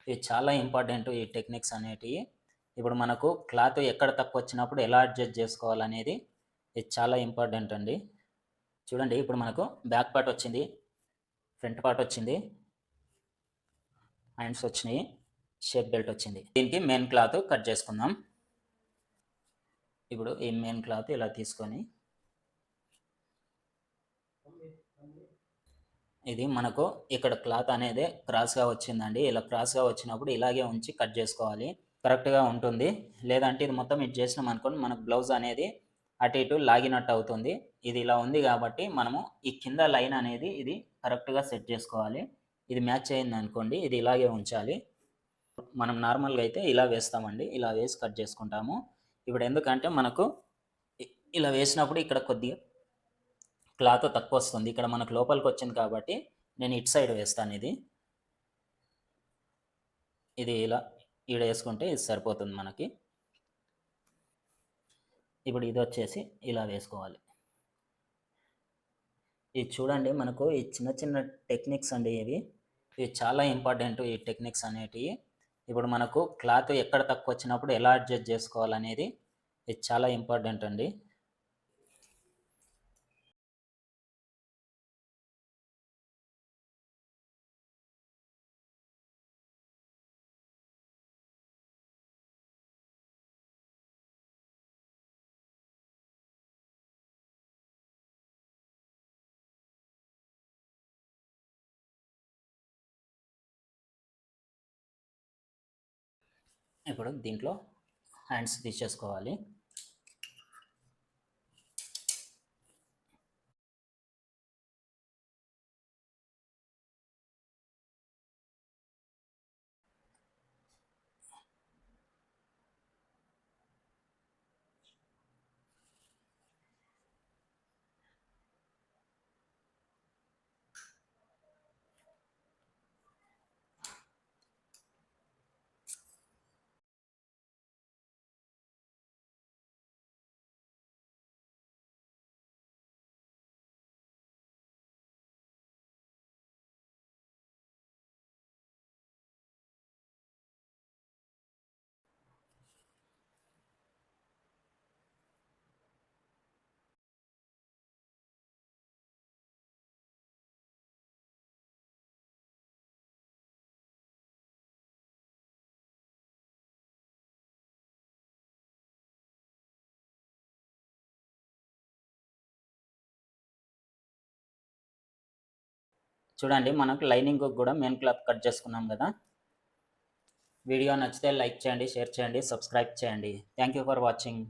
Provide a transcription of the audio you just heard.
ఇది చాలా ఇంపార్టెంట్ ఈ టెక్నిక్స్ అనేటివి. ఇప్పుడు మనకు క్లాత్ ఎక్కడ తక్కువ వచ్చినప్పుడు ఎలా అడ్జస్ట్ చేసుకోవాలనేది ఇది చాలా ఇంపార్టెంట్ అండి. చూడండి ఇప్పుడు మనకు బ్యాక్ పార్ట్ వచ్చింది, ఫ్రంట్ పార్ట్ వచ్చింది, హ్యాండ్స్ వచ్చినాయి, షేప్ బెల్ట్ వచ్చింది. దీనికి మెయిన్ క్లాత్ కట్ చేసుకుందాం. ఇప్పుడు ఈ మెయిన్ క్లాత్ ఇలా తీసుకొని ఇది మనకు ఇక్కడ క్లాత్ అనేది క్రాస్గా వచ్చిందండి. ఇలా క్రాస్గా వచ్చినప్పుడు ఇలాగే ఉంచి కట్ చేసుకోవాలి. కరెక్ట్గా ఉంటుంది. లేదంటే ఇది మొత్తం ఇది చేసినాం అనుకోండి మనకు బ్లౌజ్ అనేది అటు ఇటు లాగినట్టు అవుతుంది. ఇది ఇలా ఉంది కాబట్టి మనము ఈ కింద లైన్ అనేది ఇది కరెక్ట్గా సెట్ చేసుకోవాలి. ఇది మ్యాచ్ అయింది అనుకోండి ఇది ఇలాగే ఉంచాలి. మనం నార్మల్గా అయితే ఇలా వేస్తామండి. ఇలా వేసి కట్ చేసుకుంటాము. ఇప్పుడు ఎందుకంటే మనకు ఇలా వేసినప్పుడు ఇక్కడ కొద్దిగా క్లాత్ తక్కువ వస్తుంది. ఇక్కడ మనకు లోపలికి వచ్చింది కాబట్టి నేను ఇటు సైడ్ వేస్తాను. ఇది ఇలా ఈడ వేసుకుంటే ఇది సరిపోతుంది మనకి. ఇప్పుడు ఇది వచ్చేసి ఇలా వేసుకోవాలి. ఇది చూడండి మనకు ఈ చిన్న చిన్న టెక్నిక్స్ అండి ఇవి చాలా ఇంపార్టెంట్ ఈ టెక్నిక్స్ అనేటివి. ఇప్పుడు మనకు క్లాత్ ఎక్కడ తక్కువ వచ్చినప్పుడు ఎలా అడ్జస్ట్ చేసుకోవాలనేది ఇది చాలా ఇంపార్టెంట్ అండి. ఇప్పుడు దీంట్లో హ్యాండ్స్ తీసేసుకోవాలి. చూడండి మనకు లైనింగ్ కూడా మెయిన్ క్లాత్ కట్ చేసుకున్నాం కదా. వీడియో నచ్చితే లైక్ చేయండి, షేర్ చేయండి, సబ్స్క్రైబ్ చేయండి. Thank you for watching.